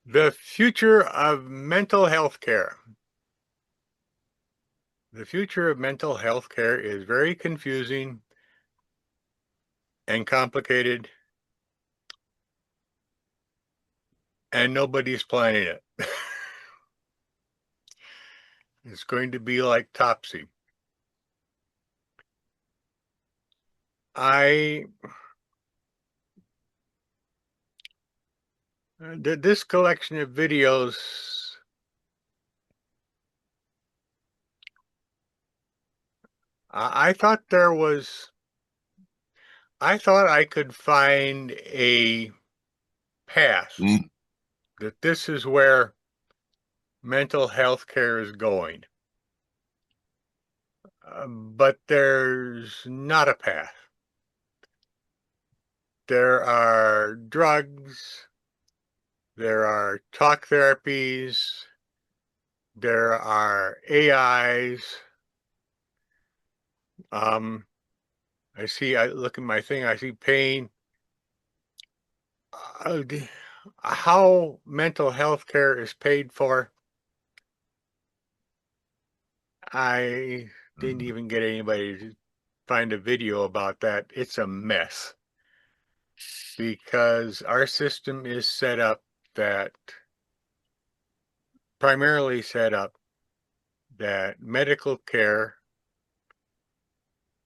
The future of mental health care. The future of mental health care is very confusing and complicated, and nobody's planning it. It's going to be like Topsy. I did this collection of videos. I thought I thought I could find a path that this is where mental health care is going. But there's not a path. There are drugs, there are talk therapies, there are AIs. I look at my thing, I see pain. Uh, how mental health care is paid for, I didn't even get anybody to find a video about that. It's a mess because our system is primarily set up that medical care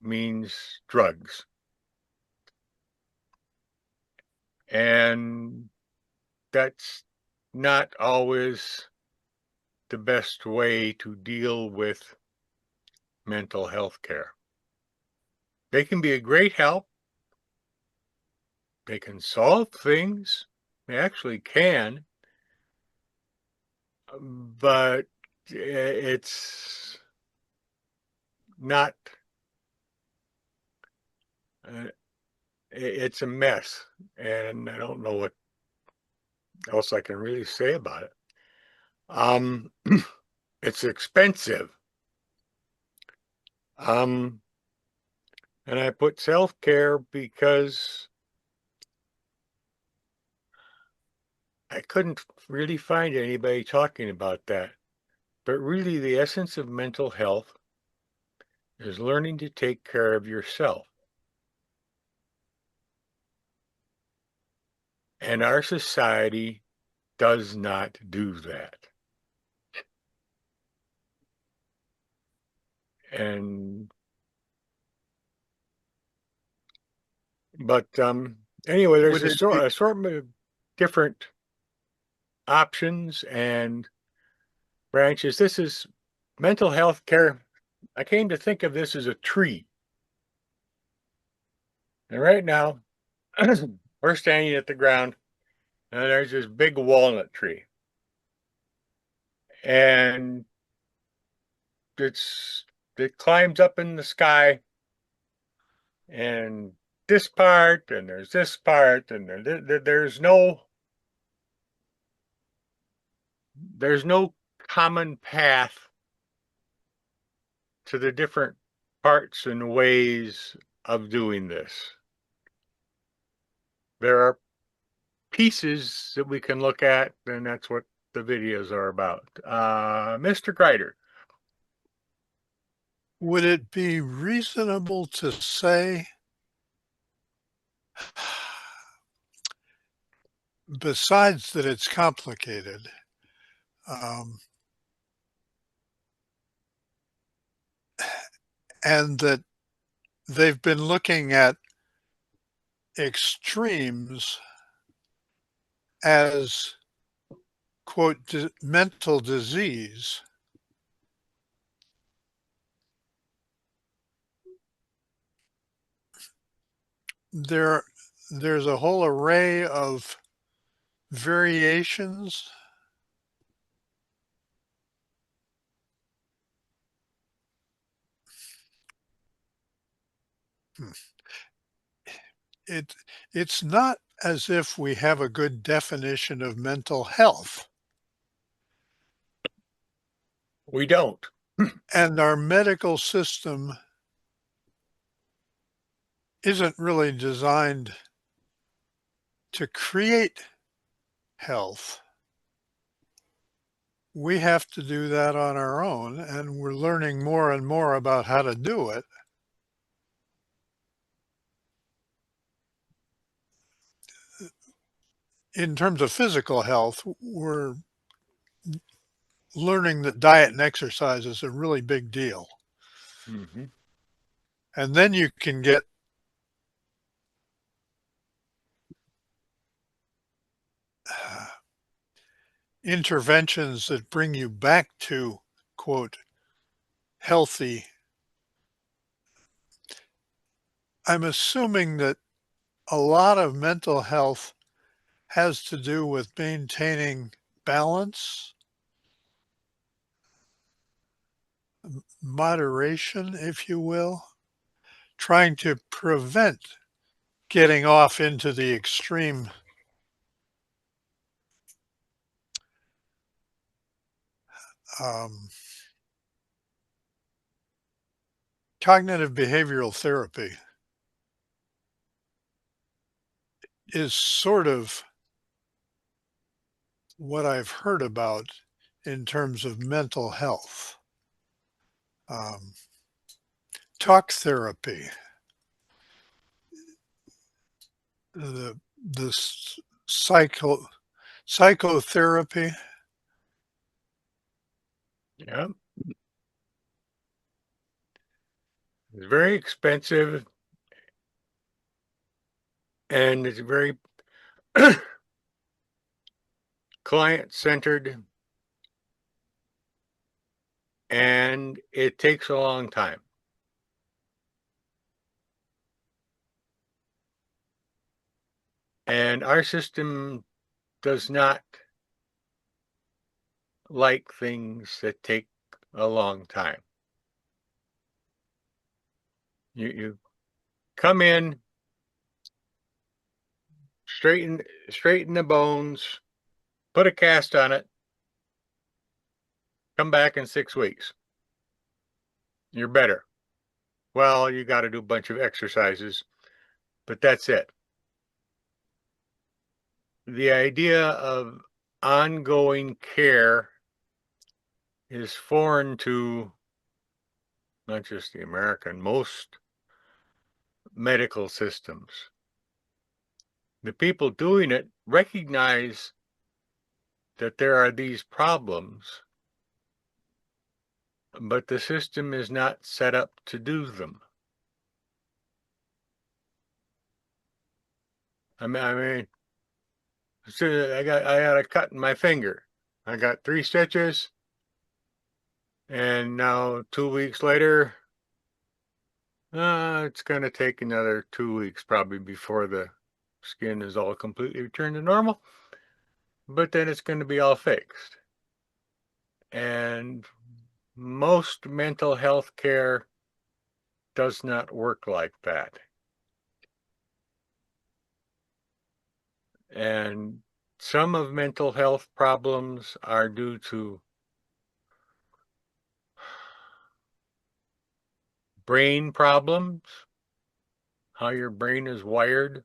means drugs. And that's not always the best way to deal with mental health care. They can be a great help. They can solve things. They actually can. But it's not, uh, it's a mess. And I don't know what else I can really say about it. It's expensive. And I put self-care because I couldn't really find anybody talking about that. But really, the essence of mental health is learning to take care of yourself. And our society does not do that. But anyway, there's Would it be, assortment of different options and branches. This is mental health care. I came to think of this as a tree. And right now, we're standing at the ground, and there's this big walnut tree. And it climbs up in the sky, and this part, and there's this part, and there's no common path to the different parts and ways of doing this. There are pieces that we can look at, and that's what the videos are about. Mr. Greider. would it be reasonable to say, besides that it's complicated, um, and that they've been looking at extremes as, quote, mental disease, there, there's a whole array of variations. It's not as if we have a good definition of mental health. We don't. And our medical system isn't really designed to create health. we have to do that on our own, and we're learning more and more about how to do it. In terms of physical health, we're learning that diet and exercise is a really big deal. Hmm. And then you can get interventions that bring you back to, quote, healthy. I'm assuming that a lot of mental health has to do with maintaining balance, moderation, if you will, trying to prevent getting off into the extreme. um, Cognitive behavioral therapy is sort of what I've heard about in terms of mental health. Um, Talk therapy, the psychotherapy. Yeah, it's very expensive and it's very client centered and it takes a long time. And our system does not like things that take a long time. You come in, straighten the bones, put a cast on it, come back in 6 weeks. You're better. Well, you got to do a bunch of exercises, but that's it. The idea of ongoing care is foreign to not just the American, most medical systems. The people doing it recognize that there are these problems, but the system is not set up to do them. I mean, so I had a cut in my finger. I got 3 stitches, and now 2 weeks later, it's going to take another 2 weeks probably before the skin is all completely returned to normal. But then it's going to be all fixed. And most mental health care does not work like that. And some of mental health problems are due to brain problems, how your brain is wired.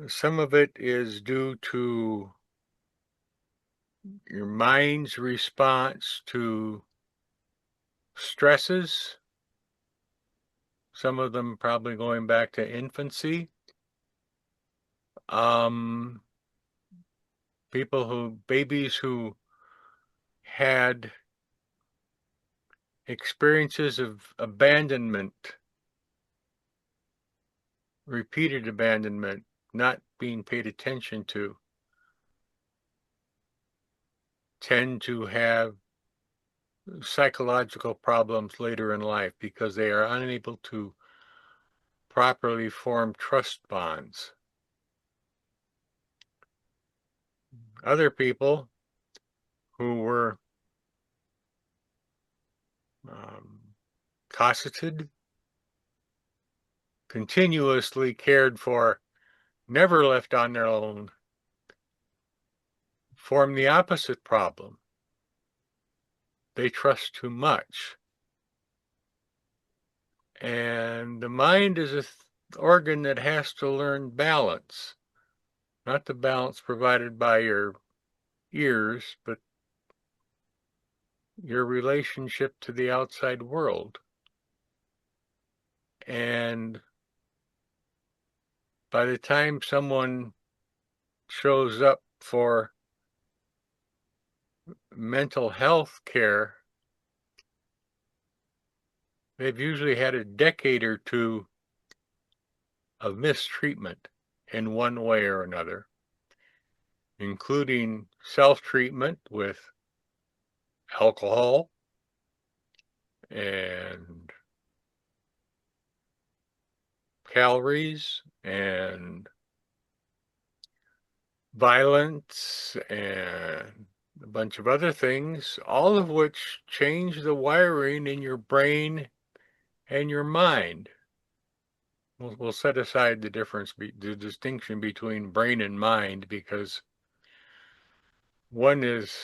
Some of it is due to your mind's response to stresses, some of them probably going back to infancy. Um, babies who had experiences of abandonment, repeated abandonment, not being paid attention to, tend to have psychological problems later in life because they are unable to properly form trust bonds. Other people who were um, cosseted, continuously cared for, never left on their own, form the opposite problem. They trust too much. And the mind is an organ that has to learn balance, not the balance provided by your ears, but your relationship to the outside world. And by the time someone shows up for mental health care, they've usually had a decade or two of mistreatment in one way or another, including self-treatment with alcohol and calories and violence and a bunch of other things, all of which change the wiring in your brain and your mind. We'll set aside the the distinction between brain and mind, because one is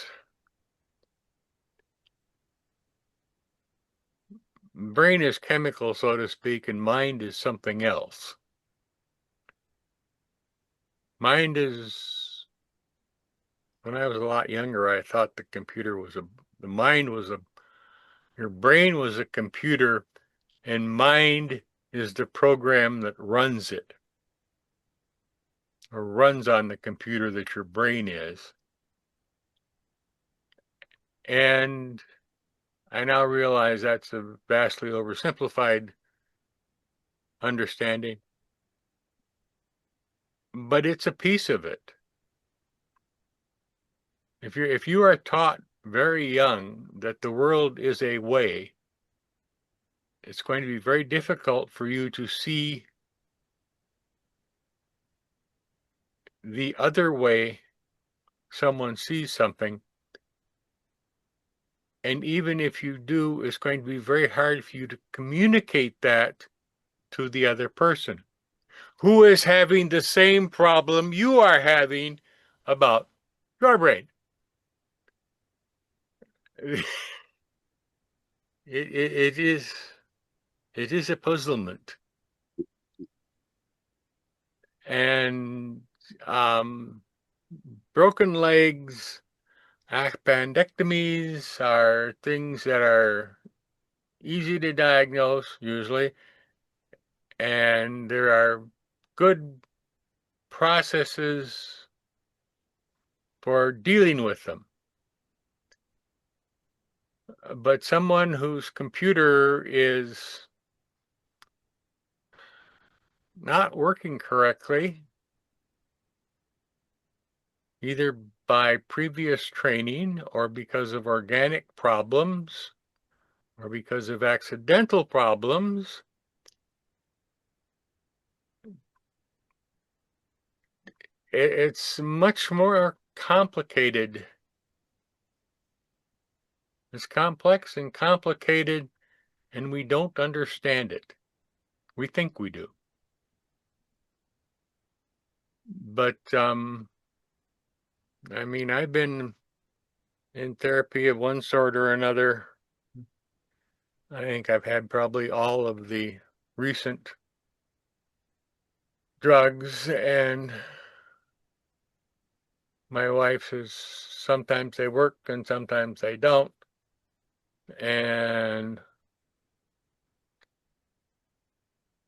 brain is chemical, so to speak, and mind is something else. Mind is, when I was a lot younger, I thought the mind was your brain was a computer, and mind is the program that runs it, or runs on the computer that your brain is. And I now realize that's a vastly oversimplified understanding, but it's a piece of it. If you are taught very young that the world is a way, it's going to be very difficult for you to see the other way someone sees something. And even if you do, it's going to be very hard for you to communicate that to the other person who is having the same problem you are having about your brain. It is a puzzlement. And broken legs, appendectomies are things that are easy to diagnose usually, and there are good processes for dealing with them. But someone whose computer is not working correctly, either by previous training or because of organic problems or because of accidental problems, it's much more complicated. It's complex and complicated, and we don't understand it. We think we do. But, I mean, I've been in therapy of one sort or another. I think I've had probably all of the recent drugs, and my wife says sometimes they work and sometimes they don't. And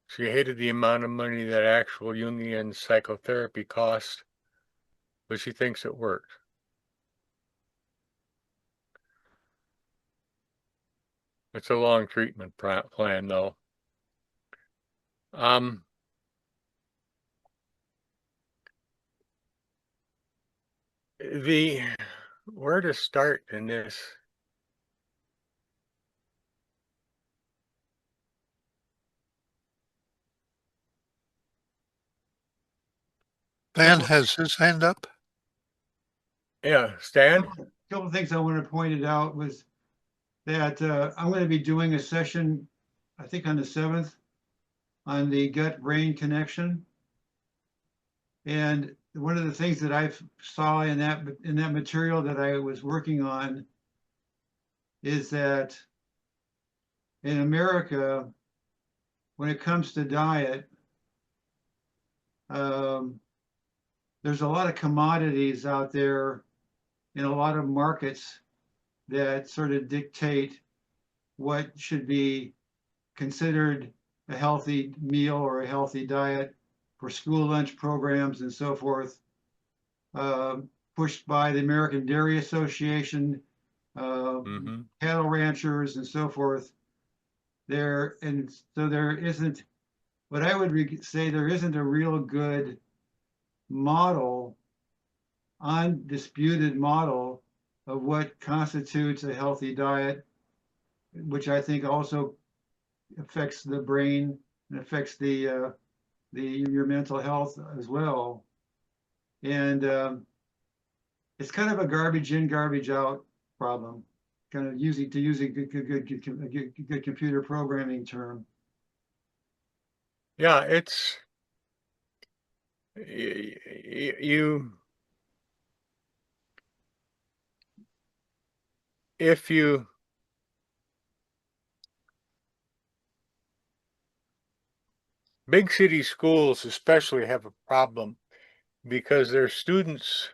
she hated the amount of money that actual Jungian psychotherapy cost, but she thinks it worked. It's a long treatment plan, though. Where to start in this? Dan has his hand up. Yeah, Stan? A couple of things I want to point out was that I'm going to be doing a session, I think on the 7th, on the gut-brain connection. And one of the things that I saw in that material that I was working on is that in America, when it comes to diet, there's a lot of commodities out there in a lot of markets that sort of dictate what should be considered a healthy meal or a healthy diet for school lunch programs and so forth, pushed by the American Dairy Association, Mm-hmm. cattle ranchers, and so forth. And so there isn't, what I would say, there isn't a real good model, undisputed model of what constitutes a healthy diet, which I think also affects the brain and affects your mental health as well. And it's kind of a garbage in, garbage out problem, kind of using a good computer programming term. Yeah, it's you if you big city schools especially have a problem because their students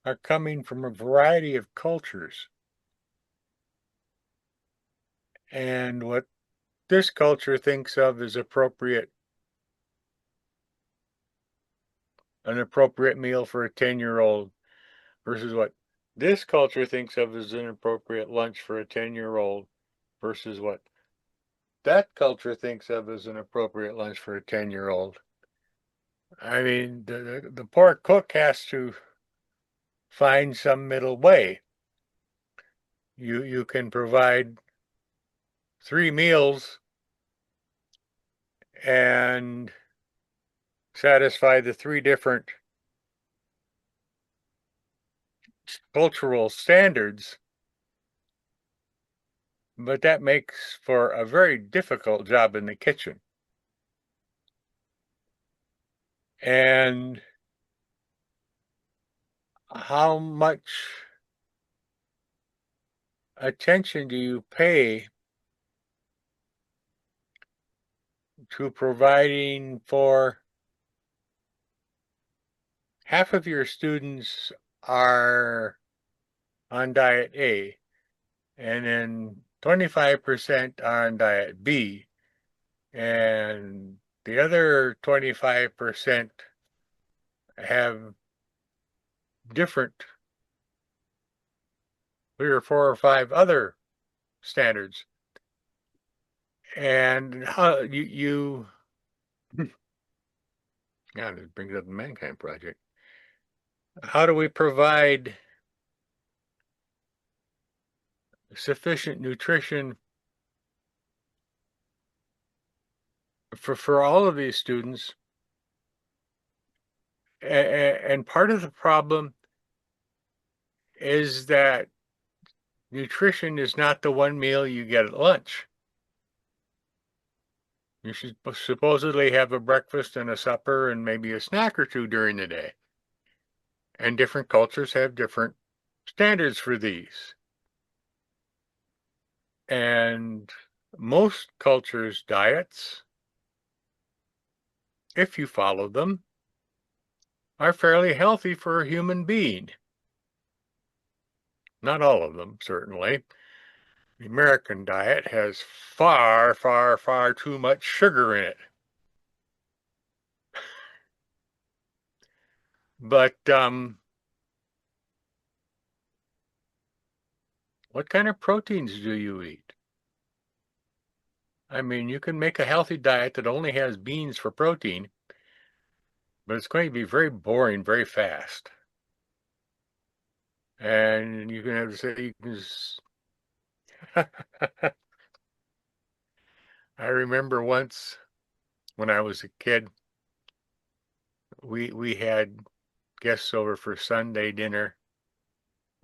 are coming from a variety of cultures. And what this culture thinks of as an appropriate meal for a 10-year-old versus what this culture thinks of as an appropriate lunch for a 10-year-old versus what that culture thinks of as an appropriate lunch for a 10-year-old. I mean, the poor cook has to find some middle way. You can provide 3 meals and satisfy the 3 different cultural standards, but that makes for a very difficult job in the kitchen. And how much attention do you pay to providing for half of your students are on diet A, and then 25% are on diet B, and the other 25% have different 3 or 4 or 5 other standards. And how you yeah, it brings up the Mankind Project. How do we provide sufficient nutrition for all of these students? And part of the problem is that nutrition is not the one meal you get at lunch. You should supposedly have a breakfast and a supper and maybe a snack or 2 during the day. And different cultures have different standards for these. And most cultures' diets, if you follow them, are fairly healthy for a human being. Not all of them, certainly. The American diet has far, far, far too much sugar in it. But what kind of proteins do you eat? I mean, you can make a healthy diet that only has beans for protein, but it's going to be very boring very fast. And you can have to say, I remember once when I was a kid, we had guests over for Sunday dinner,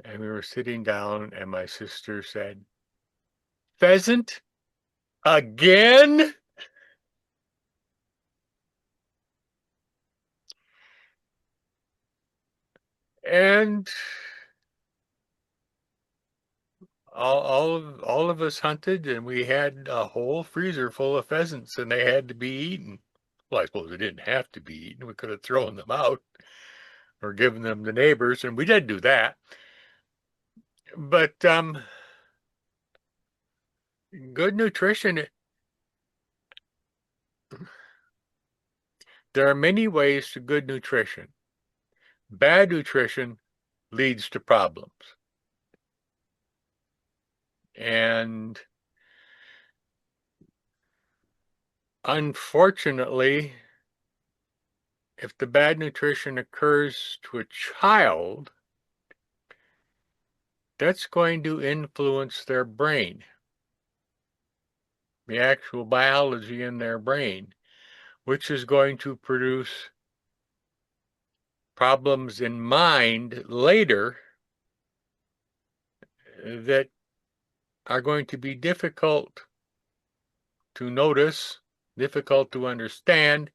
and we were sitting down, and my sister said, "Pheasant? Again?" And all of us hunted, and we had a whole freezer full of pheasants, and they had to be eaten. Well, I suppose they didn't have to be eaten. We could have thrown them out. or giving them to neighbors, and we did do that. But good nutrition, there are many ways to good nutrition. Bad nutrition leads to problems. And unfortunately, if the bad nutrition occurs to a child, that's going to influence their brain, the actual biology in their brain, which is going to produce problems in mind later that are going to be difficult to notice, difficult to understand,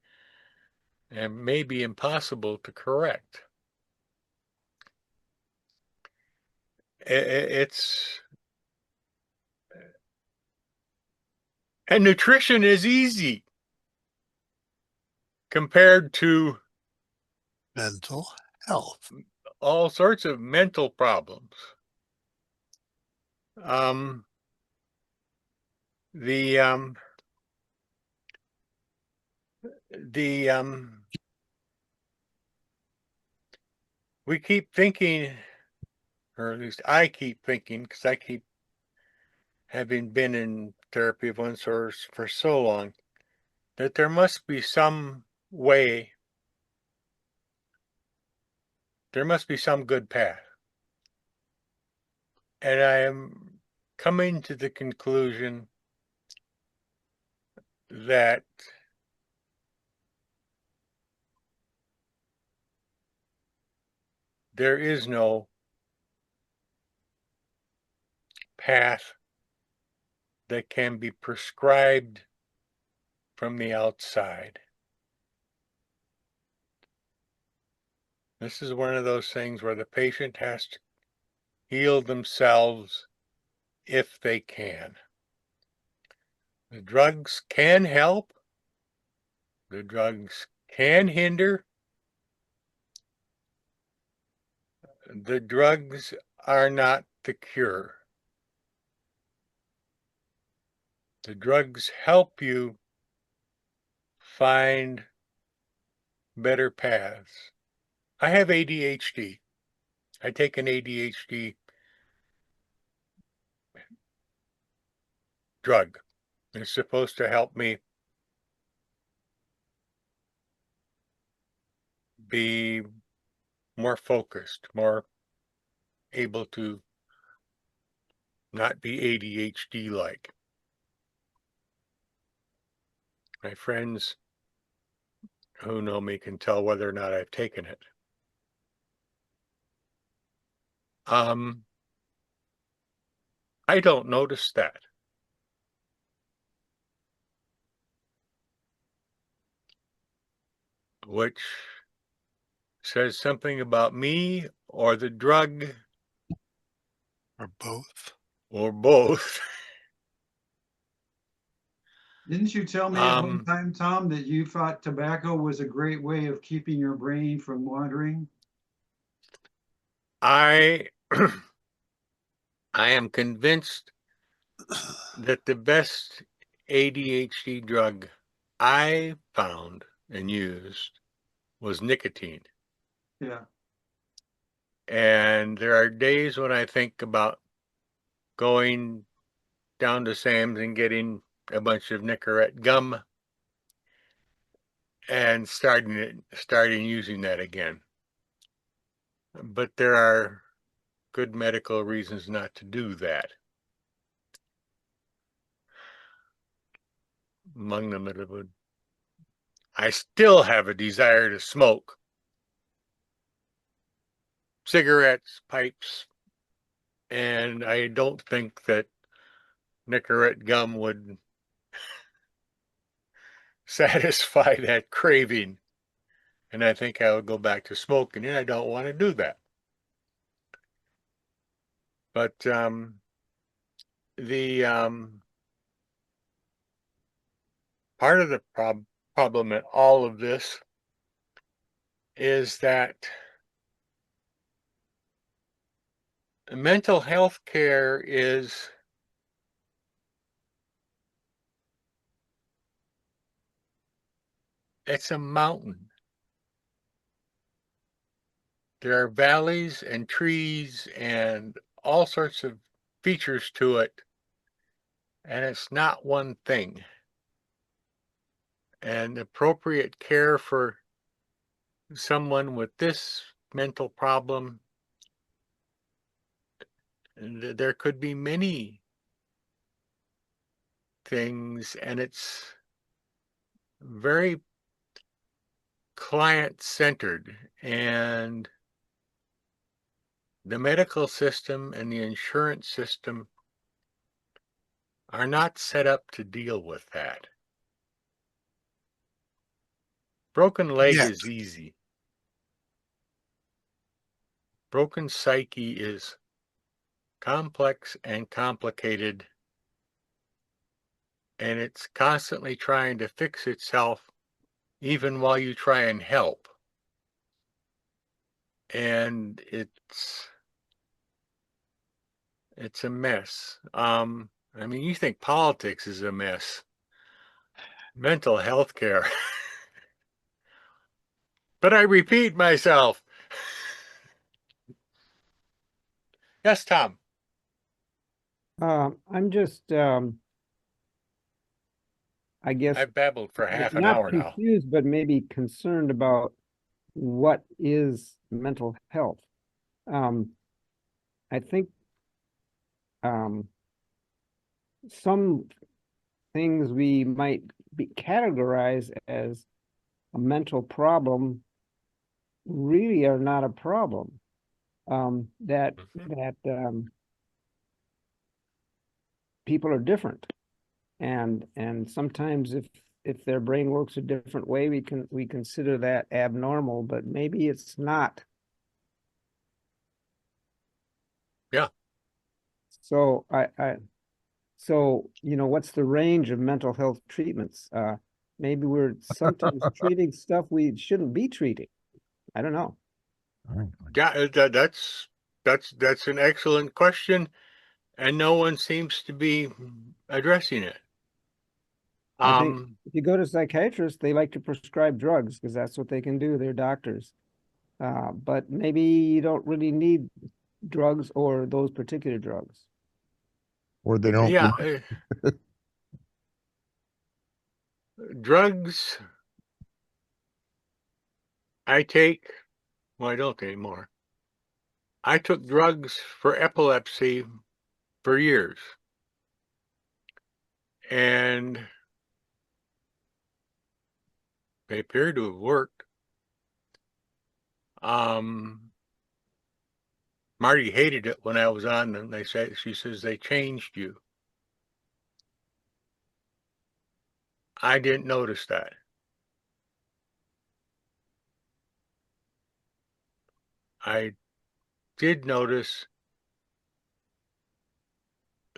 and maybe impossible to correct. It's and nutrition is easy compared to Mental health. all sorts of mental problems. The we keep thinking, or at least I keep thinking, because I keep having been in therapy of one sort for so long, that there must be some way, there must be some good path. And I am coming to the conclusion that there is no path that can be prescribed from the outside. This is one of those things where the patient has to heal themselves if they can. The drugs can help, the drugs can hinder, the drugs are not the cure. The drugs help you find better paths. I have ADHD. I take an ADHD drug. It's supposed to help me be more focused, more able to not be ADHD like. My friends who know me can tell whether or not I've taken it. I don't notice that. Which says something about me or the drug Or both. or both. Didn't you tell me at one time, Tom, that you thought tobacco was a great way of keeping your brain from wandering? I I am convinced that the best ADHD drug I found and used was nicotine. Yeah. And there are days when I think about going down to Sam's and getting a bunch of Nicorette gum and starting using that again. But there are good medical reasons not to do that. Among them, I still have a desire to smoke cigarettes, pipes, and I don't think that Nicorette gum would satisfy that craving. And I think I would go back to smoking, and I don't want to do that. But the part of the problem in all of this is that mental health care it's a mountain. There are valleys and trees and all sorts of features to it, and it's not one thing. And appropriate care for someone with this mental problem, there could be many things, and it's very client-centered, and the medical system and the insurance system are not set up to deal with that. Broken leg Yet. is easy. Broken psyche is complex and complicated, and it's constantly trying to fix itself even while you try and help. And it's a mess. I mean, you think politics is a mess. Mental health care. But I repeat myself. Yes, Tom. I'm just, I guess, I've babbled for half an not hour now. confused, but maybe concerned about what is mental health. I think some things we might be categorized as a mental problem really are not a problem. That people are different, and sometimes if their brain works a different way, we consider that abnormal, but maybe it's not. Yeah. So so what's the range of mental health treatments? Maybe we're sometimes treating stuff we shouldn't be treating. I don't know. Yeah, that's an excellent question, and no one seems to be addressing it. I think if you go to psychiatrists, they like to prescribe drugs because that's what they can do. They're doctors. But maybe you don't really need drugs or those particular drugs. Or they don't. Yeah, drugs I take, well, I don't anymore. I took drugs for epilepsy for years, and they appear to have worked. Marty hated it when I was on them. She says they changed you. I didn't notice that. I did notice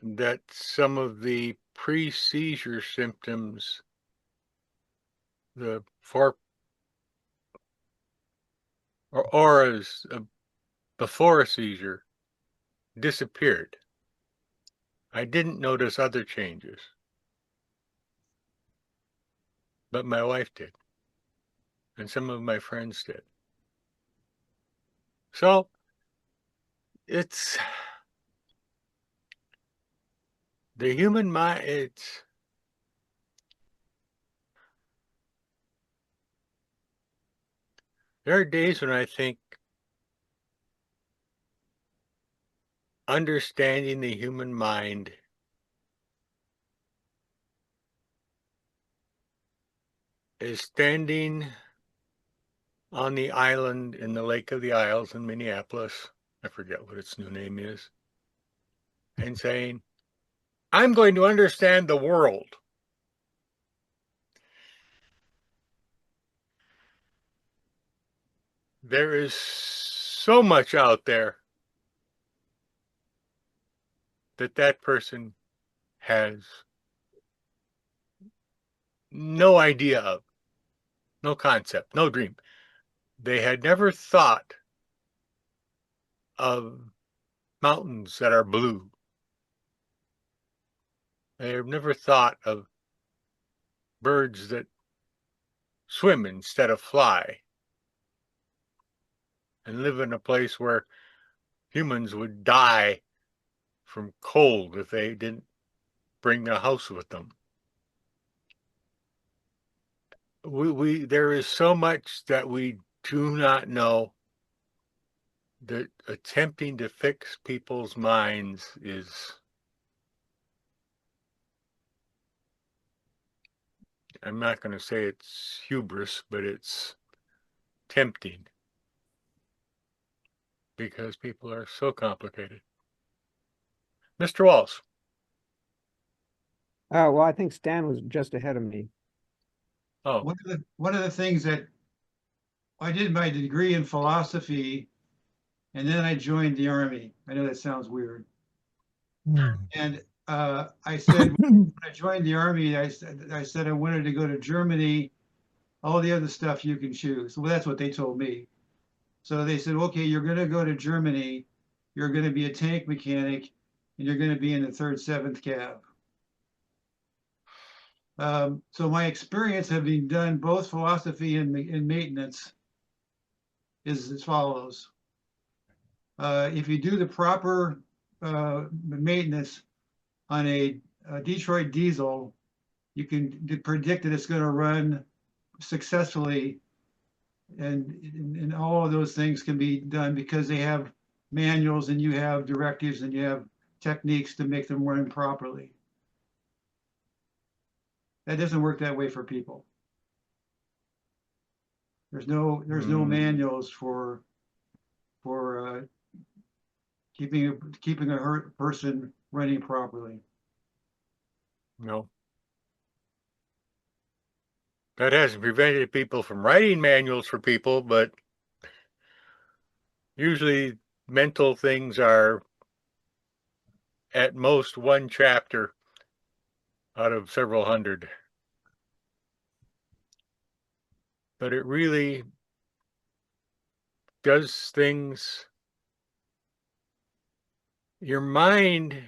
that some of the pre-seizure symptoms, the auras before a seizure, disappeared. I didn't notice other changes, but my wife did, and some of my friends did. So it's the human mind. There are days when I think understanding the human mind is standing on the island in the Lake of the Isles in Minneapolis, I forget what its new name is, and saying, I'm going to understand the world. There is so much out there that person has no idea of, no concept, no dream. They had never thought of mountains that are blue. They have never thought of birds that swim instead of fly and live in a place where humans would die from cold if they didn't bring a house with them. There is so much that we do not know, that attempting to fix people's minds is, I'm not going to say it's hubris, but it's tempting because people are so complicated. Mr. Walsh. Well, I think Stan was just ahead of me. Oh, One of the things that I did my degree in philosophy, and then I joined the army. I know that sounds weird. And I said, when I joined the army, I said I wanted to go to Germany. All the other stuff you can choose. Well, that's what they told me. So they said, okay, you're going to go to Germany. You're going to be a tank mechanic, and you're going to be in the 3rd, 7th Cav. So my experience having done both philosophy and maintenance is as follows. If you do the proper maintenance on a Detroit diesel, you can predict that it's going to run successfully, and all of those things can be done because they have manuals and you have directives and you have techniques to make them run properly. That doesn't work that way for people. There's no manuals for keeping a hurt person running properly. no. That hasn't prevented people from writing manuals for people, but usually mental things are at most one chapter out of several hundred. But it really does things. Your mind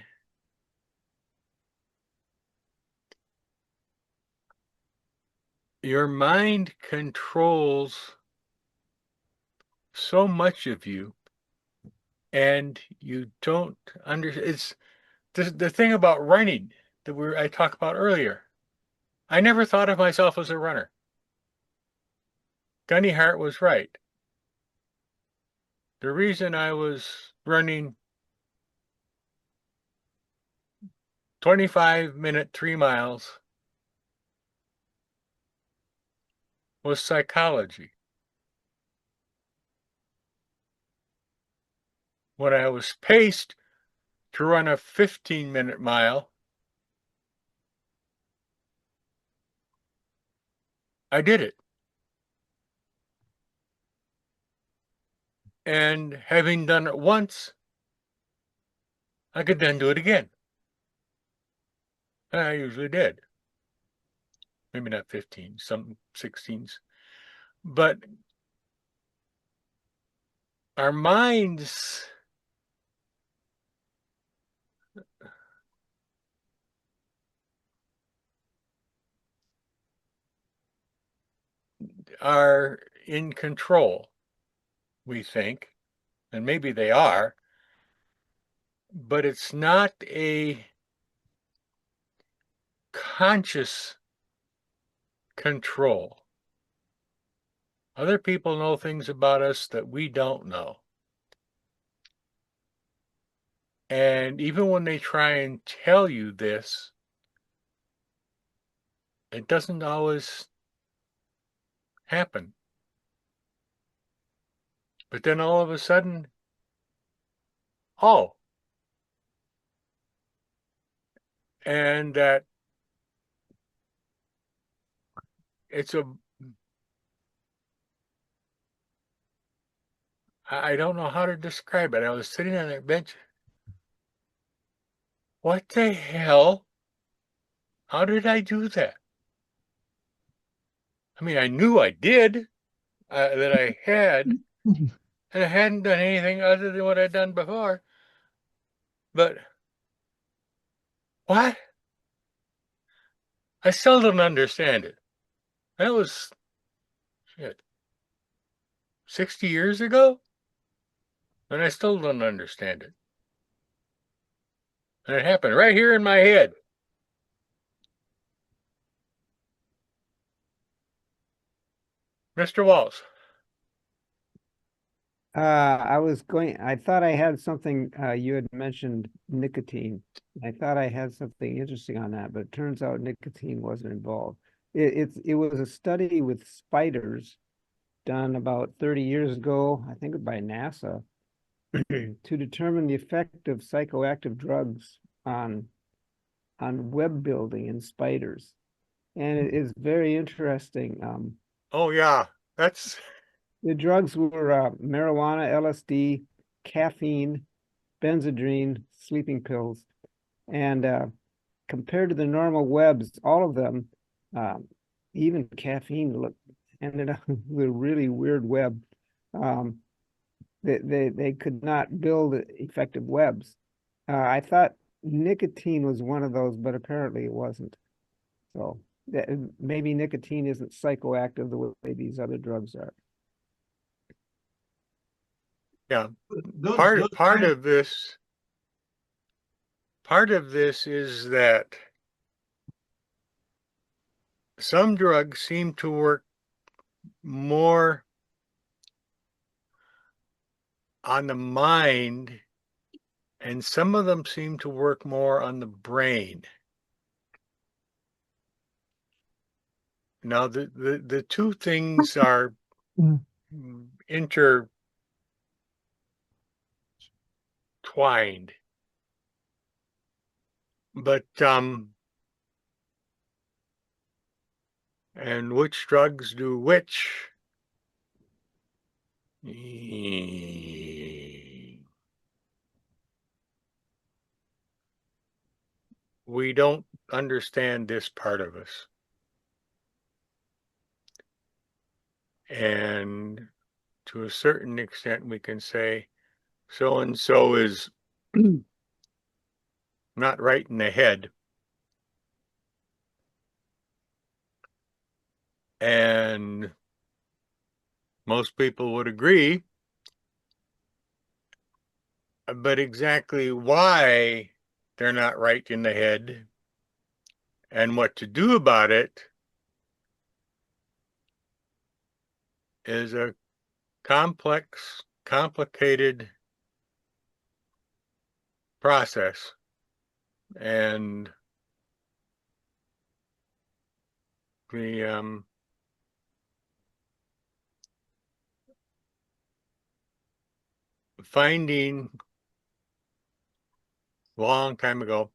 controls so much of you, and you don't understand. It's the thing about running that I talked about earlier. I never thought of myself as a runner. Gunny Hart was right. The reason I was running 25-minute 3 miles was psychology. When I was paced to run a 15-minute mile, I did it. And having done it once, I could then do it again. And I usually did. Maybe not 15, some 16s. But our minds are in control, we think, and maybe they are, but it's not a conscious control. Other people know things about us that we don't know. And even when they try and tell you this, it doesn't always happen. But then all of a sudden, oh, and that it's I don't know how to describe it. I was sitting on that bench. What the hell? How did I do that? I mean, I knew I did, that I had, and I hadn't done anything other than what I'd done before. But what? I still don't understand it. That was, shit, 60 years ago? And I still don't understand it. And it happened right here in my head. Mr. Walls. I thought I had something, you had mentioned nicotine. I thought I had something interesting on that, but it turns out nicotine wasn't involved. It was a study with spiders done about 30 years ago, I think by NASA, to determine the effect of psychoactive drugs on web building in spiders. And it is very interesting. Oh, yeah. That's The drugs were marijuana, LSD, caffeine, benzodrine, sleeping pills, and compared to the normal webs, all of them, even caffeine, ended up with a really weird web. They could not build effective webs. I thought nicotine was one of those, but apparently it wasn't. So maybe nicotine isn't psychoactive the way these other drugs are. yeah. Those Part kind of this is that some drugs seem to work more on the mind, and some of them seem to work more on the brain. Now, the two things are intertwined. But and which drugs do which? We don't understand this part of us. And to a certain extent, we can say so and so is not right in the head. And most people would agree. But exactly why they're not right in the head and what to do about it is a complex, complicated process. And the finding a long time ago,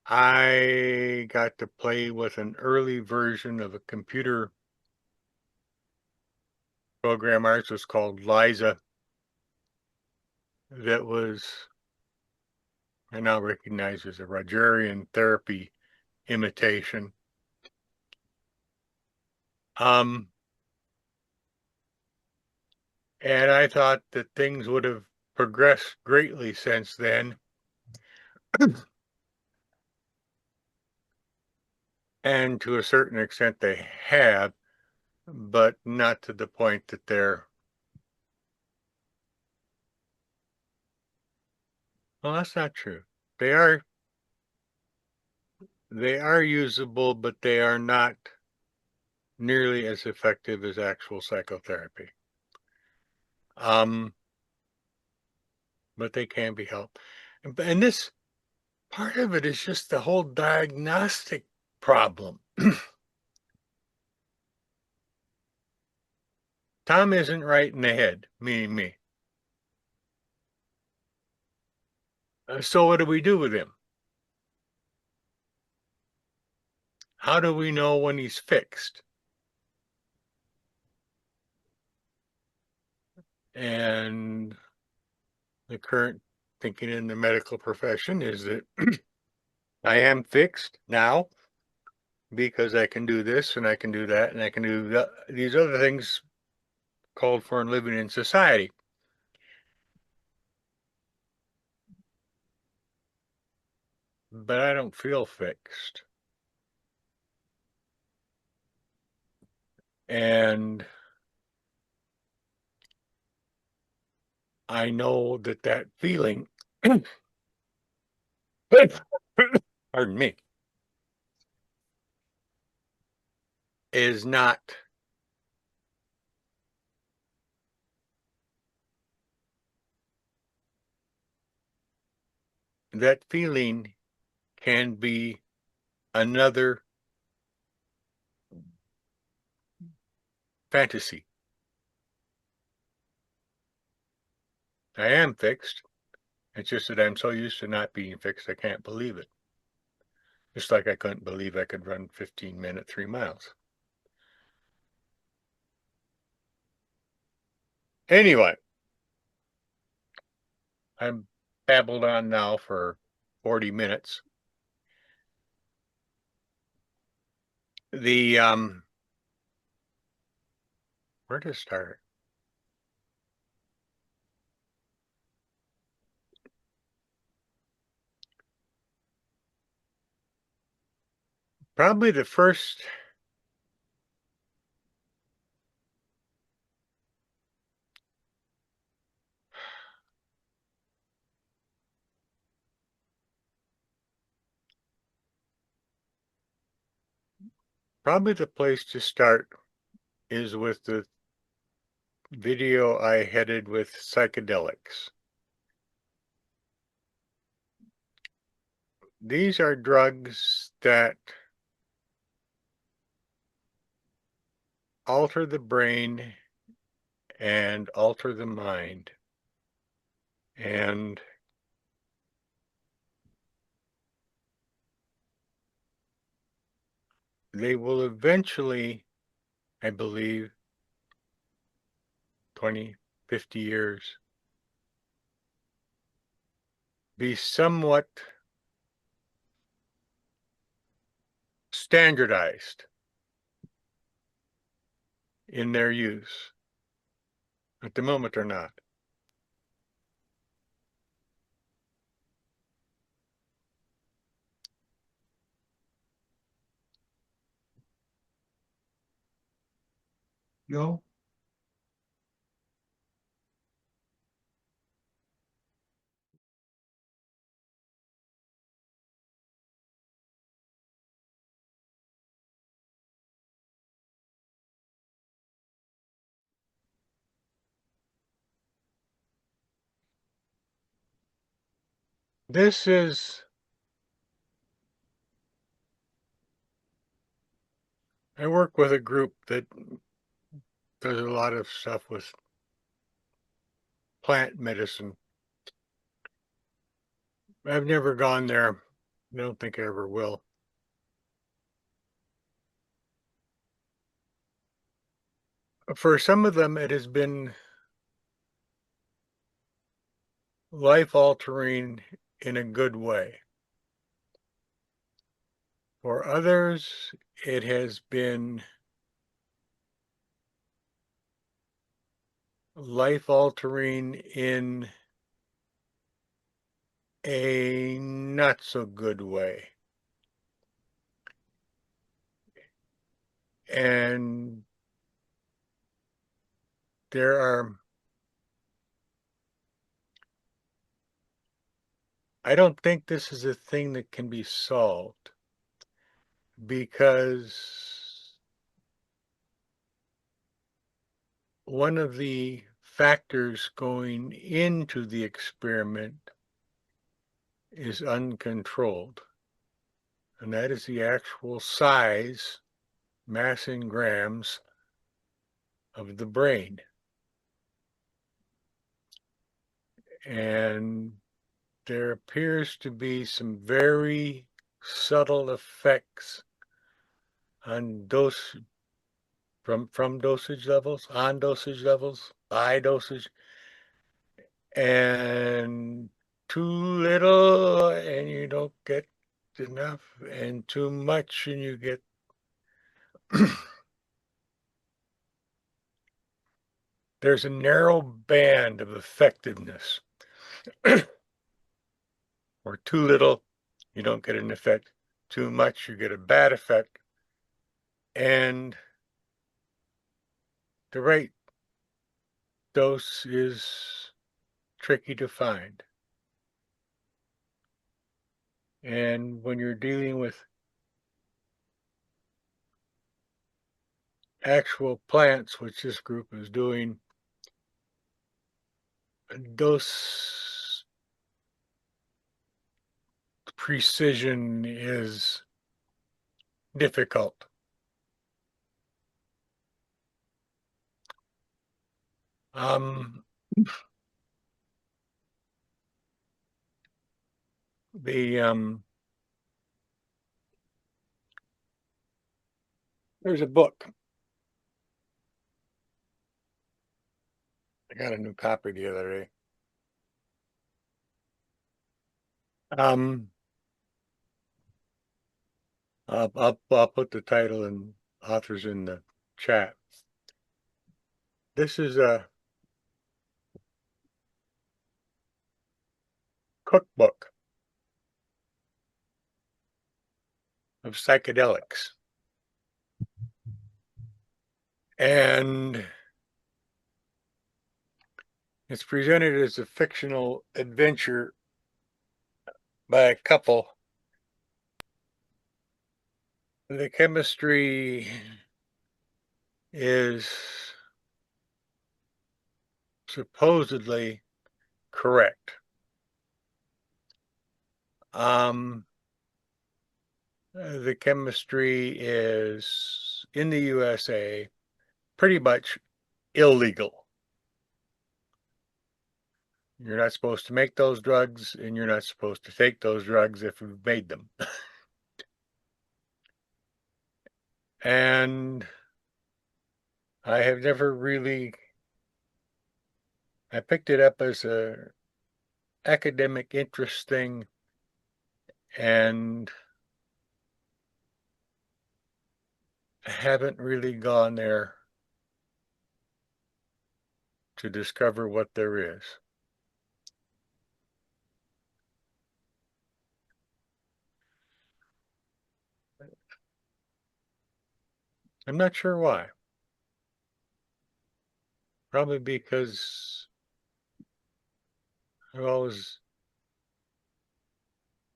I got to play with an early version of a computer program. Ours was called Liza. That was, I now recognize as a Rogerian therapy imitation. And I thought that things would have progressed greatly since then. And to a certain extent they have, but not to the point that they're, well, that's not true. They are usable, but they are not nearly as effective as actual psychotherapy. But they can be helped. And this part of it is just the whole diagnostic problem. Tom isn't right in the head, meaning me. So what do we do with him? How do we know when he's fixed? And the current thinking in the medical profession is that I am fixed now because I can do this and I can do that and I can do these other things called for in living in society. but I don't feel fixed. And I know that that feeling, pardon me, is not that feeling can be another fantasy. I am fixed. It's just that I'm so used to not being fixed, I can't believe it. Just like I couldn't believe I could run 15-minute 3 miles. Anyway, I'm babbled on now for 40 minutes. The where to start? Probably the first probably the place to start is with the video I headed with Psychedelics. These are drugs that alter the brain and alter the mind. And they will eventually, I believe, 20, 50 years, be somewhat standardized in their use. At the moment, they're not. Joe? This is, I work with a group that does a lot of stuff with plant medicine. I've never gone there. I don't think I ever will. For some of them, it has been life-altering in a good way. For others, it has been life-altering in a not so good way. And there are, I don't think this is a thing that can be solved, because one of the factors going into the experiment is uncontrolled, and that is the actual size, mass in grams, of the brain. And there appears to be some very subtle effects on dose, from dosage levels, on dosage levels, by dosage, and too little and you don't get enough, and too much and you get there's a narrow band of effectiveness, or too little You don't get an effect too much, you get a bad effect. And the right dose is tricky to find. And when you're dealing with actual plants, which this group is doing, dose precision is difficult. There's a book. I got a new copy the other day. I'll put the title and authors in the chat. This is a cookbook of psychedelics. And it's presented as a fictional adventure by a couple. The chemistry is supposedly correct. The chemistry is in the USA pretty much illegal. You're not supposed to make those drugs, and you're not supposed to take those drugs if you've made them. And I have never really, I picked it up as a academic interest thing, and haven't really gone there to discover what there is. I'm not sure why. Probably because I've always,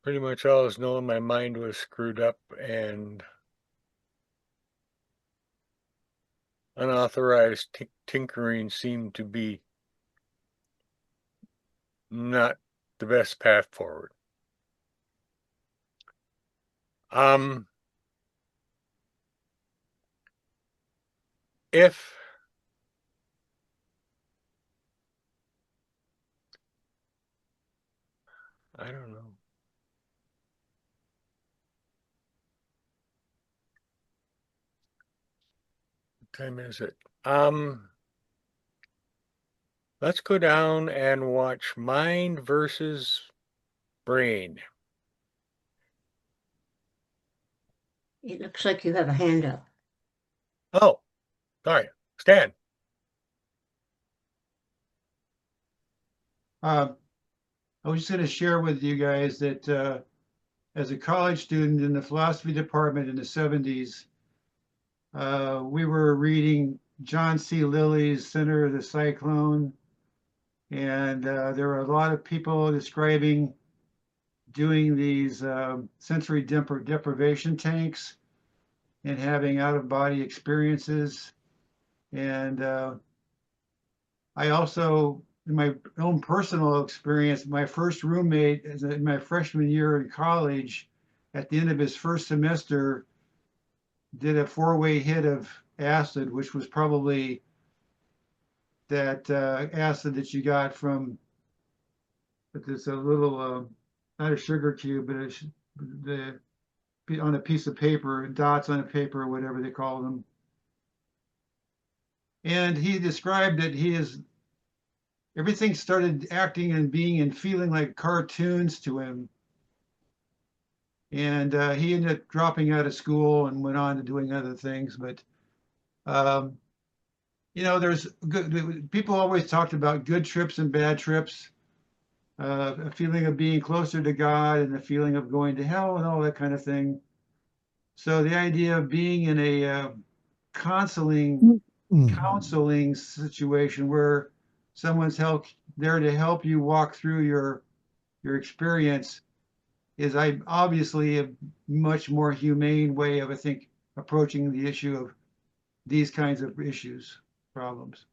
pretty much always known my mind was screwed up, and unauthorized tinkering seemed to be not the best path forward. If I don't know. What time is it? Let's go down and watch Mind versus Brain. It looks like you have a hand up. Oh, sorry. Stan. I was just going to share with you guys that as a college student in the philosophy department in the 70s, we were reading John C. Lilly's Center of the Cyclone. And there were a lot of people describing doing these sensory deprivation tanks and having out-of-body experiences. And I also, in my own personal experience, my first roommate in my freshman year in college, at the end of his first semester, did a 4-way hit of acid, which was probably that acid that you got from, it's a little, not a sugar cube, but it's on a piece of paper, dots on a paper, or whatever they call them. And he described that everything started acting and being and feeling like cartoons to him. And he ended up dropping out of school and went on to doing other things. But, there's good, people always talked about good trips and bad trips. a feeling of being closer to God and a feeling of going to hell and all that kind of thing. So the idea of being in a counseling situation where someone's there to help you walk through your experience is obviously a much more humane way of, I think, approaching the issue of these kinds of problems.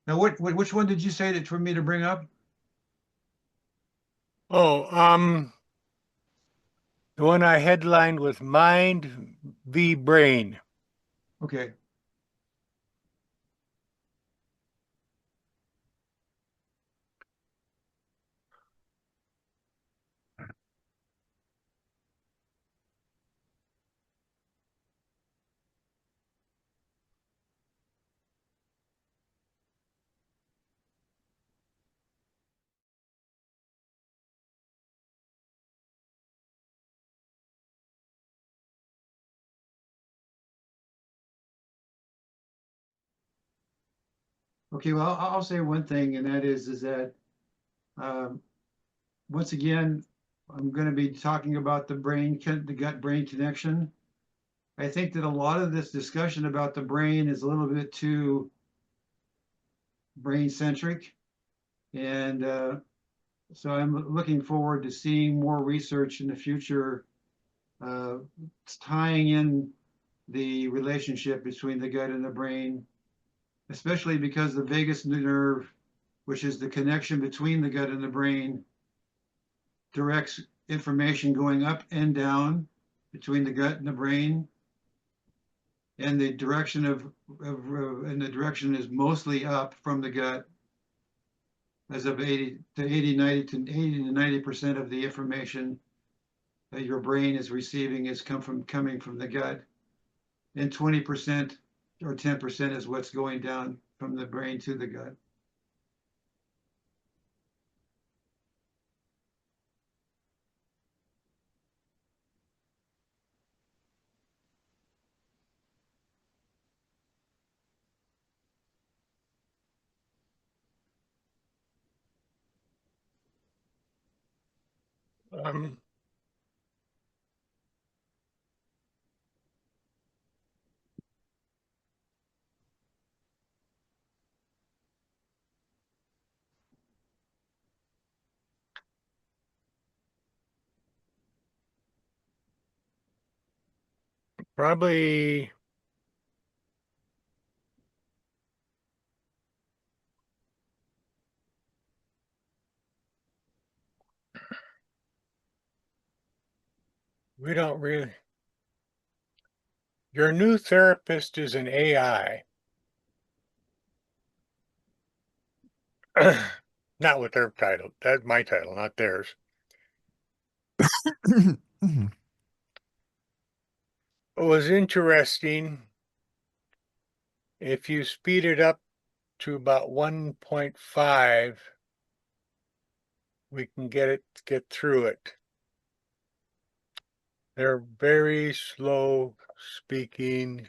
Now, which one did you say that for me to bring up? Oh, the one I headlined with Mind v. Brain. Okay. Okay, well, I'll say one thing, and that is that once again, I'm going to be talking about the gut-brain connection. I think that a lot of this discussion about the brain is a little bit too brain-centric, and so I'm looking forward to seeing more research in the future tying in the relationship between the gut and the brain, especially because the vagus nerve, which is the connection between the gut and the brain, directs information going up and down between the gut and the brain. And the direction and the direction is mostly up from the gut, as of 80 to 90% of the information that your brain is receiving is coming from the gut, and 20% or 10% is what's going down from the brain to the gut. Um, Probably we don't really. Your new therapist is an AI. Not with their title. That's my title, not theirs. It was interesting. If you speed it up to about 1.5, we can get through it. They're very slow speaking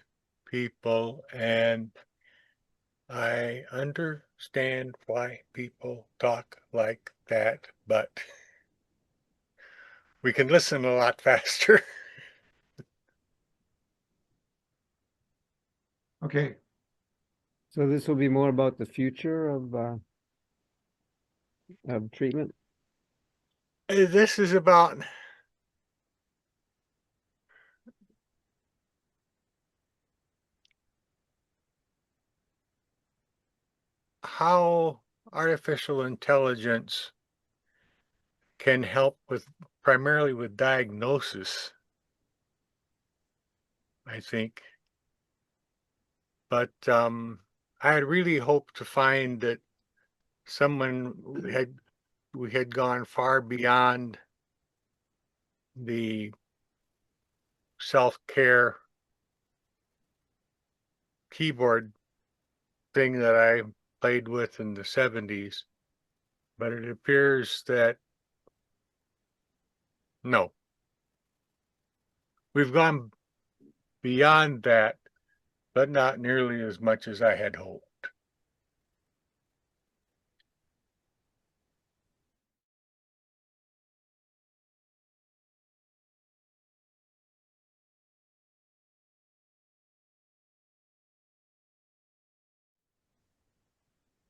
people, and I understand why people talk like that, but we can listen a lot faster. Okay. So this will be more about the future of treatment. This is about how artificial intelligence can help primarily with diagnosis, I think. But I had really hoped to find that we had gone far beyond the self-care keyboard thing that I played with in the 70s. But it appears that no, we've gone beyond that, but not nearly as much as I had hoped.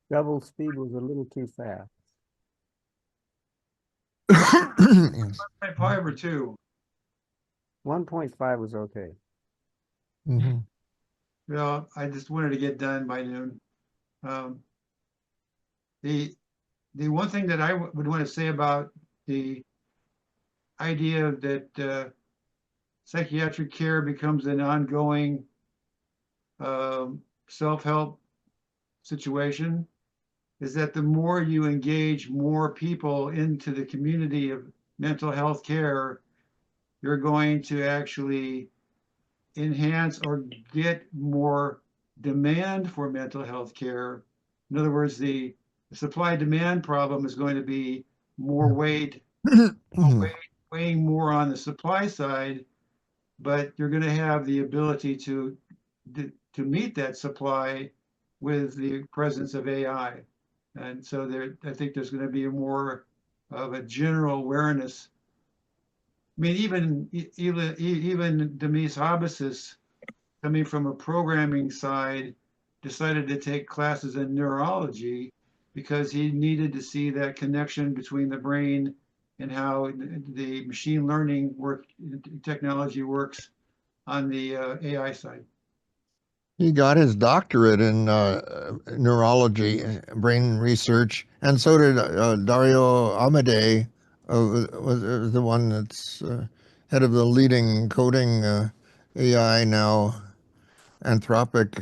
Double speed was a little too fast. Yes. 5 or 2. 1.5 was okay. Mhm. Well, I just wanted to get done by noon. Um, the one thing that I would want to say about the idea that psychiatric care becomes an ongoing self-help situation is that the more you engage more people into the community of mental health care, you're going to actually enhance or get more demand for mental health care. In other words, the supply demand problem is going to be more weighing more on the supply side, but you're going to have the ability to meet that supply with the presence of AI. And so I think there's going to be more of a general awareness. I mean, even Demis Habasis, coming from a programming side, decided to take classes in neurology because he needed to see that connection between the brain and how the machine learning technology works on the AI side. He got his doctorate in neurology, brain research, and so did Dario Amodei, was the one that's head of the leading coding AI now, Anthropic.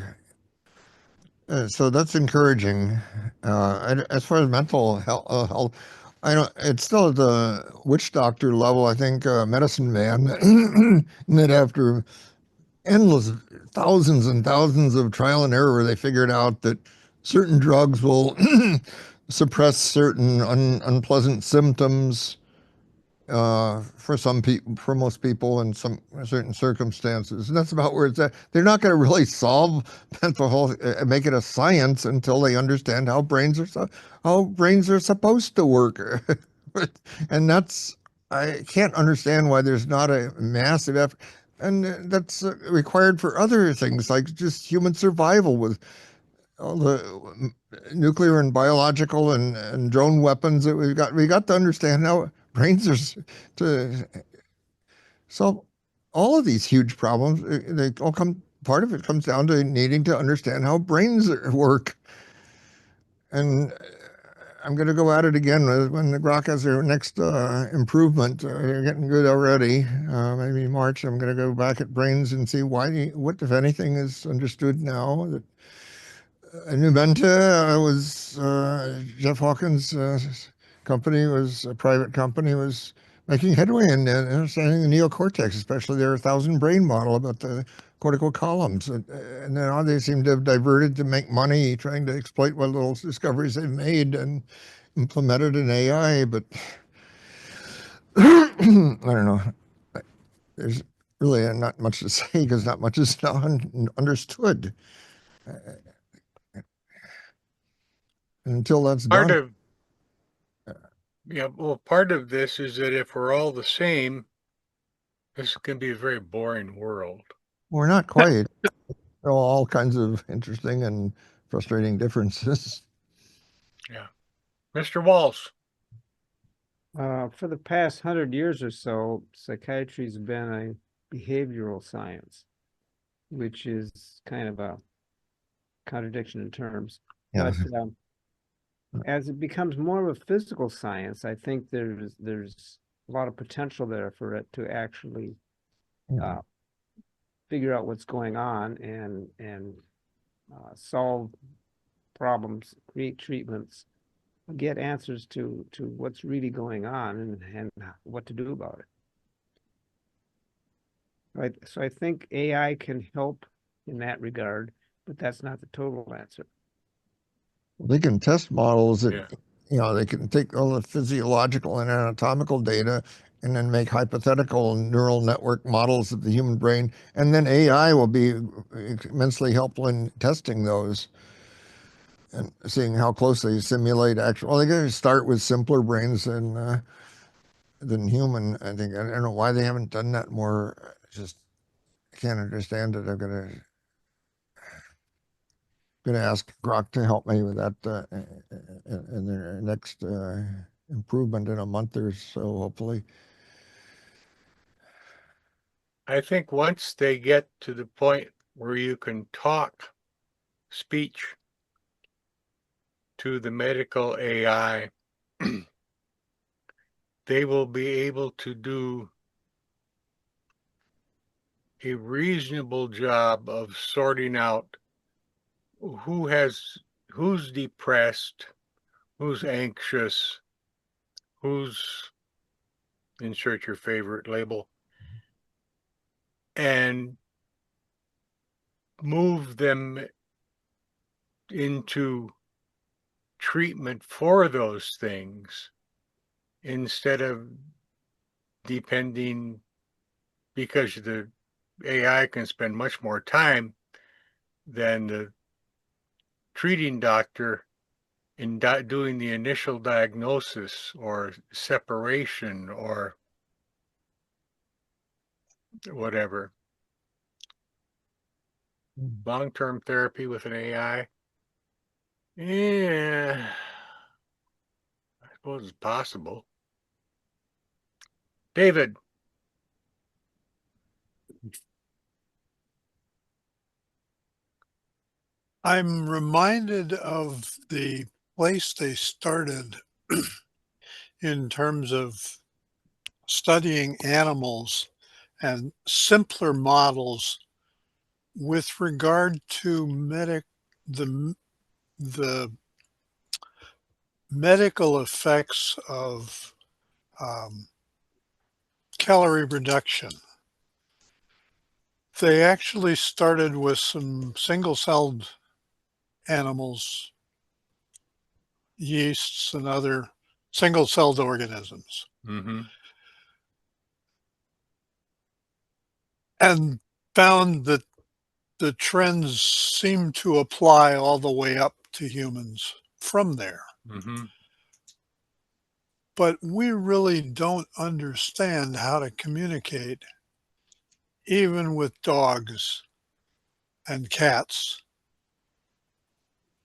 So that's encouraging. As far as mental health, I don't. It's still at the witch doctor level. I think Medicine Man, and then after endless thousands and thousands of trial and error, they figured out that certain drugs will suppress certain unpleasant symptoms for some people, for most people, in some certain circumstances. And that's about where it's at. They're not going to really solve mental health, make it a science until they understand how brains are supposed to work. And that's, I can't understand why there's not a massive effort. And that's required for other things like just human survival with all the nuclear and biological and drone weapons that we've got. We got to understand how brains are to solve all of these huge problems. They all come. Part of it comes down to needing to understand how brains work. And I'm going to go at it again when the Grok has their next improvement. They're getting good already. Maybe March, I'm going to go back at brains and see what, if anything, is understood now. That Numenta was Jeff Hawkins' company, was a private company, was making headway in understanding the neocortex, especially their 1,000 brain model about the cortical columns. And now they seem to have diverted to make money trying to exploit what little discoveries they've made and implemented in AI. But I don't know. There's really not much to say because not much is understood. Until that's Part done. of part of this is that if we're all the same, this is going to be a very boring world. We're not quite. There are all kinds of interesting and frustrating differences. Yeah. Mr. Walsh. For the past 100 years or so, psychiatry's been a behavioral science, which is kind of a contradiction in terms. Yeah. But as it becomes more of a physical science, I think there's a lot of potential there for it to actually figure out what's going on and solve problems, create treatments, get answers to what's really going on and what to do about it. Right. So I think AI can help in that regard, but that's not the total answer. They can test models that, they can take all the physiological and anatomical data and then make hypothetical neural network models of the human brain. And then AI will be immensely helpful in testing those and seeing how close they simulate actual. Well, they're going to start with simpler brains than human. I think. I don't know why they haven't done that more. Just I can't understand it. I'm going to going to ask Grok to help me with that in their next improvement in a month or so, hopefully. I think once they get to the point where you can talk speech to the medical AI, they will be able to do a reasonable job of sorting out who's depressed, who's anxious, who's insert your favorite label, and move them into treatment for those things instead of depending, because the AI can spend much more time than the treating doctor in doing the initial diagnosis or separation or whatever. Long-term therapy with an AI, yeah, I suppose it's possible. David. I'm reminded of the place they started in terms of studying animals and simpler models with regard to the medical effects of calorie reduction. They actually started with some single-celled animals, yeasts, and other single-celled organisms. Mm-hmm. And found that the trends seem to apply all the way up to humans from there. Mm-hmm. But we really don't understand how to communicate, even with dogs and cats,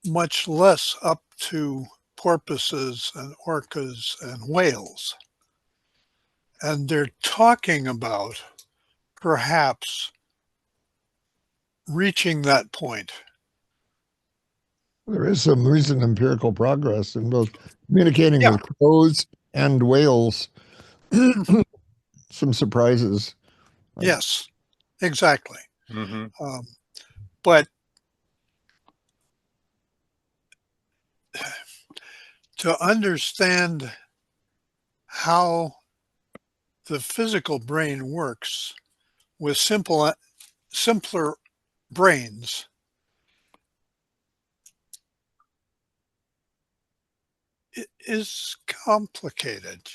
much less up to porpoises and orcas and whales. And they're talking about perhaps reaching that point. There is some recent empirical progress in both communicating Yeah. with crows and whales. Some surprises. Yes, exactly. Mm-hmm. But to understand how the physical brain works with simpler brains is complicated.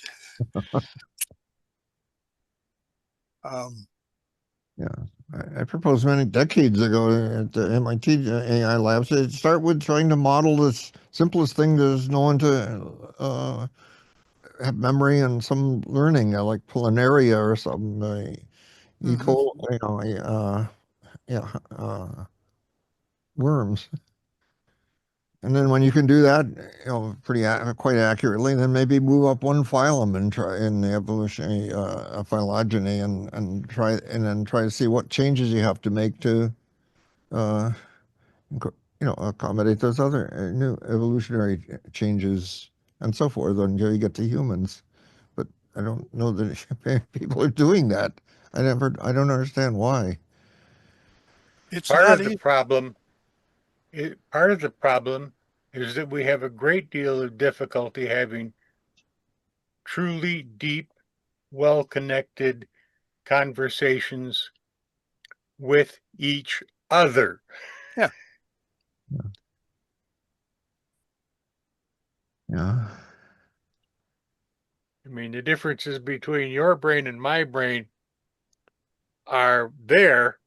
Yeah, I proposed many decades ago at the MIT AI labs to start with trying to model this simplest thing there's known to have memory and some learning, like planaria or some E. coli, worms. And then when you can do that, quite accurately, then maybe move up one phylum and try in the evolutionary phylogeny and then try to see what changes you have to make to, accommodate those other new evolutionary changes and so forth until you get to humans. But I don't know that people are doing that. I don't understand why. It's Part not of the easy. problem is that we have a great deal of difficulty having truly deep, well-connected conversations with each other. Yeah. Yeah. I mean, the differences between your brain and my brain are there,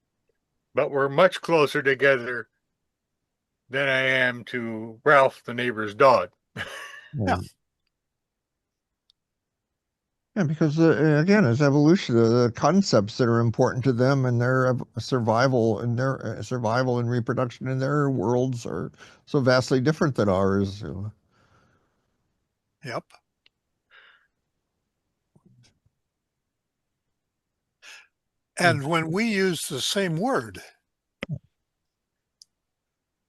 but we're much closer together than I am to Ralph, the neighbor's dog. Yeah. Yeah, because again, it's evolution. The concepts that are important to them and their survival and reproduction in their worlds are so vastly different than ours. Yep. And when we use the same word,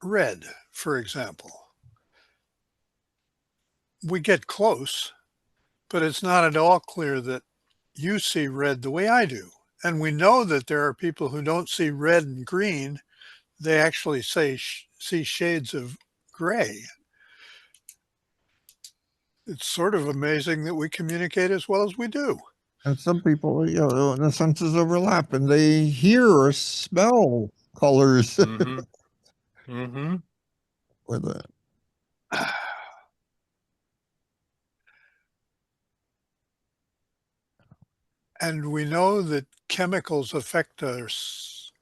red, for example, we get close, but it's not at all clear that you see red the way I do. And we know that there are people who don't see red and green. They actually see shades of gray. It's sort of amazing that we communicate as well as we do. And some people, the senses overlap and they hear or smell colors Mm-hmm. Mm-hmm. with it. And we know that chemicals affect us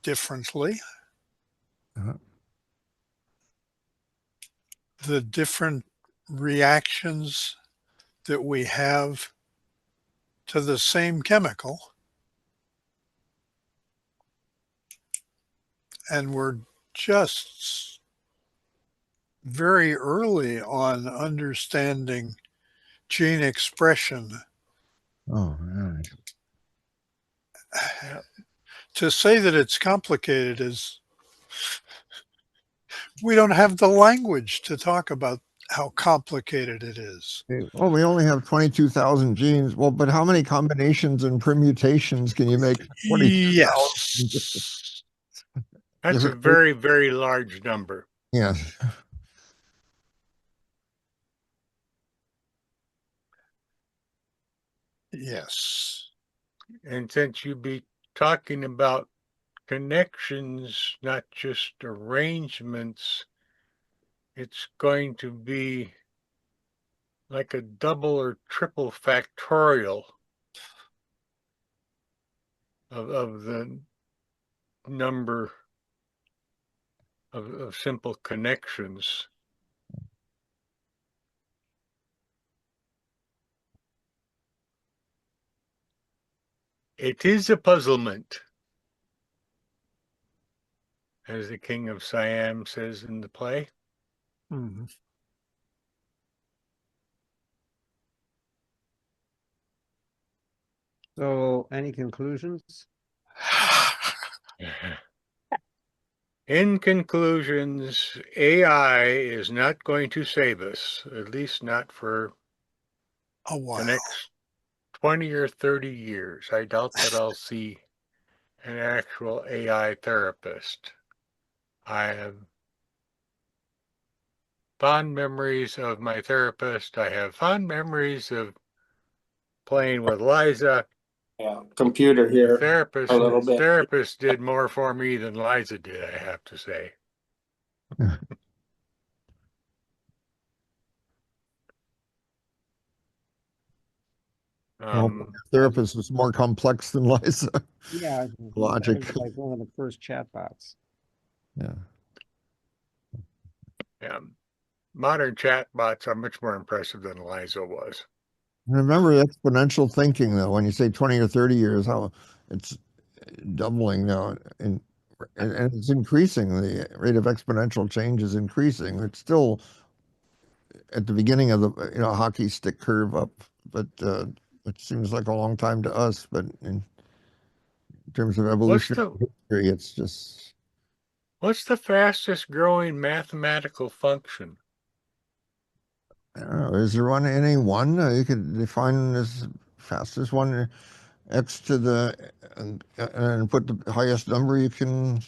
differently. Uh-huh. The different reactions that we have to the same chemical. And we're just very early on understanding gene expression. Oh, right. To say that it's complicated is, we don't have the language to talk about how complicated it is. Well, we only have 22,000 genes. Well, but how many combinations and permutations can you make? 22,000 Yes. That's a different. very, very large number. Yes. Yes. And since you be talking about connections, not just arrangements, it's going to be like a double or triple factorial of the number of simple connections. It is a puzzlement, as the King of Siam says in the play. Mm-hmm. So, any conclusions? In conclusions, AI is not going to save us, at least not for A while. the next 20 or 30 years. I doubt that I'll see an actual AI therapist. I have fond memories of my therapist. I have fond memories of playing with Liza. Yeah, computer here a little bit. Therapist did more for me than Liza did, I have to say. Well, therapist is more complex than Liza. Yeah, Logic. that was like one of the first chatbots. Yeah. Modern chatbots are much more impressive than Liza was. Remember exponential thinking, though, when you say 20 or 30 years, how it's doubling now and it's increasing. The rate of exponential change is increasing. It's still at the beginning of the hockey stick curve up, but it seems like a long time to us. But in terms of evolutionary history, it's just. What's the fastest growing mathematical function? I don't know. Is there any one you could define as fastest one? X to the and put the highest number you can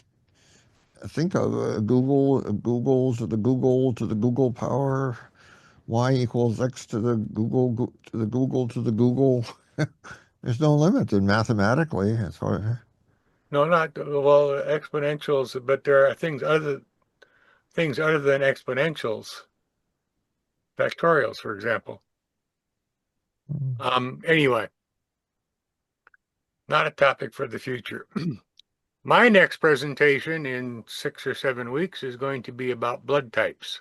think of. Google to the Google power. Y equals X to the Google to the Google to the Google. There's no limit mathematically. As far. No, not well exponentials, but there are things other than exponentials. Factorials, for example. Anyway, not a topic for the future. My next presentation in 6 or 7 weeks is going to be about blood types.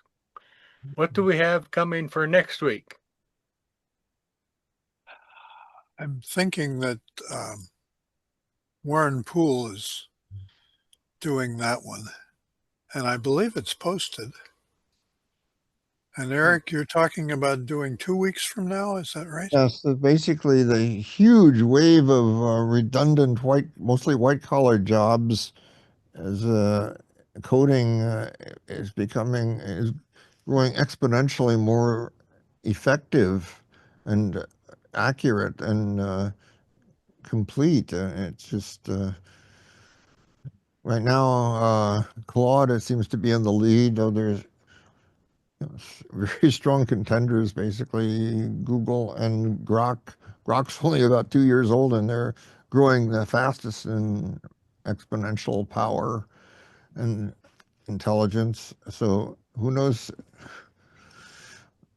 What do we have coming for next week? I'm thinking that Warren Poole is doing that one, and I believe it's posted. And Eric, you're talking about doing 2 weeks from now, is that right? Yes, basically the huge wave of redundant mostly white-collar jobs as coding is growing exponentially more effective and accurate and complete. It's just right now Claude, it seems to be in the lead, though there's very strong contenders, basically Google and Grok. Grok's only about 2 years old, and they're growing the fastest in exponential power and intelligence. So who knows?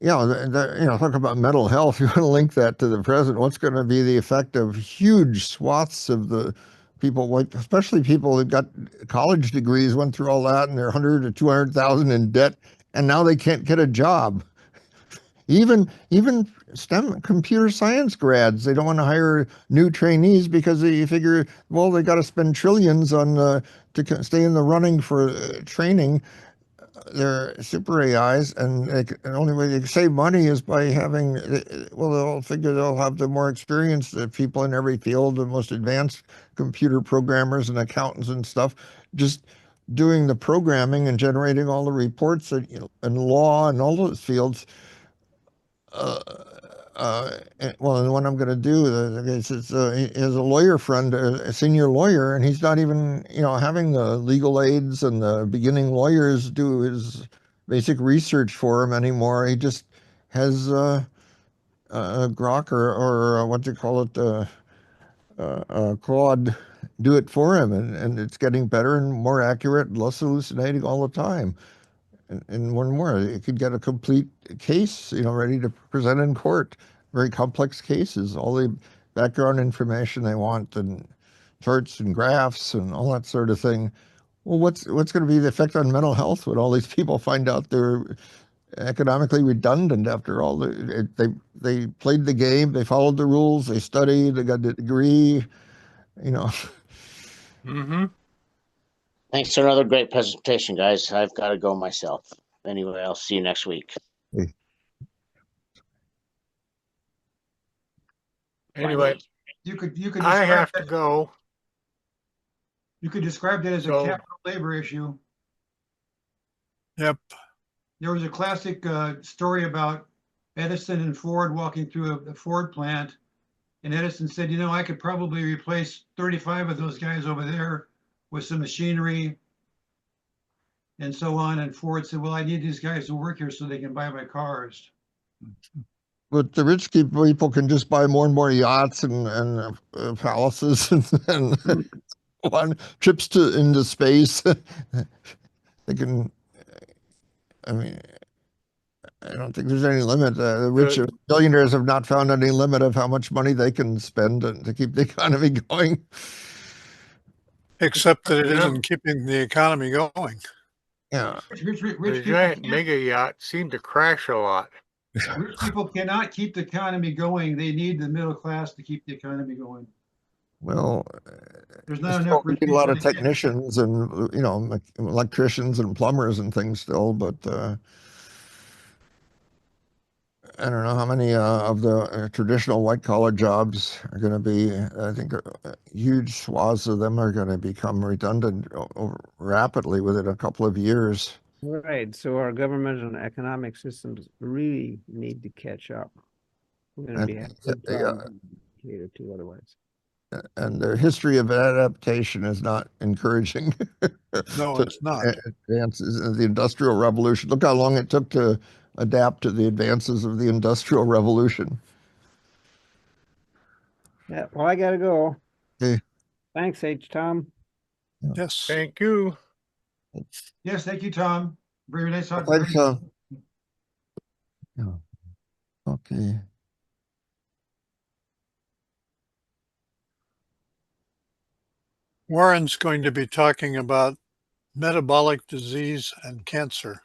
Yeah, talk about mental health. You want to link that to the present. What's going to be the effect of huge swaths of the people, like especially people that got college degrees, went through all that, and they're 100 to 200,000 in debt, and now they can't get a job. Even STEM computer science grads, they don't want to hire new trainees because they figure, well, they got to spend trillions on to stay in the running for training their super AIs, and the only way they can save money is by having, well, they'll figure they'll have the more experienced people in every field, the most advanced computer programmers and accountants and stuff, just doing the programming and generating all the reports and law and all those fields. Well, the one I'm going to do is he has a lawyer friend, a senior lawyer, and he's not even, having the legal aids and the beginning lawyers do his basic research for him anymore. He just has Grok or what do you call it, Claude do it for him, and it's getting better and more accurate, less hallucinating all the time. And one more, it could get a complete case, ready to present in court. Very complex cases, all the background information they want, and charts and graphs and all that sort of thing. Well, what's going to be the effect on mental health when all these people find out they're economically redundant after all? They played the game, they followed the rules, they studied, they got a degree, Mm-hmm. Thanks for another great presentation, guys. I've got to go myself. Anyway, I'll see you next week. Anyway, You could I describe have to go. You could describe that as a capital labor issue. Yep. There was a classic story about Edison and Ford walking through a Ford plant, and Edison said, I could probably replace 35 of those guys over there with some machinery and so on. And Ford said, well, I need these guys to work here so they can buy my cars. But the rich people can just buy more and more yachts and palaces and on trips into space. They can. I mean, I don't think there's any limit. The rich billionaires have not found any limit of how much money they can spend to keep the economy going. Except that it isn't keeping the economy going. Yeah. The giant mega yachts seem to crash a lot. Rich people cannot keep the economy going. They need the middle class to keep the economy going. Well, there's not enough rich people. A lot of technicians and electricians and plumbers and things still, but I don't know how many of the traditional white-collar jobs are going to be. I think huge swaths of them are going to become redundant rapidly within a couple of years. Right. So our government and economic systems really need to catch up. We're going to be having good problems cater to otherwise. And the history of adaptation is not encouraging. No, it's not. Advances in the Industrial Revolution. Look how long it took to adapt to the advances of the Industrial Revolution. Yeah, well, I got to go. Okay. Thanks, Tom. Yes. Thank you. Yes, thank you, Tom. Very nice talking. Thanks, yeah. Okay. Warren's going to be talking about metabolic disease and cancer.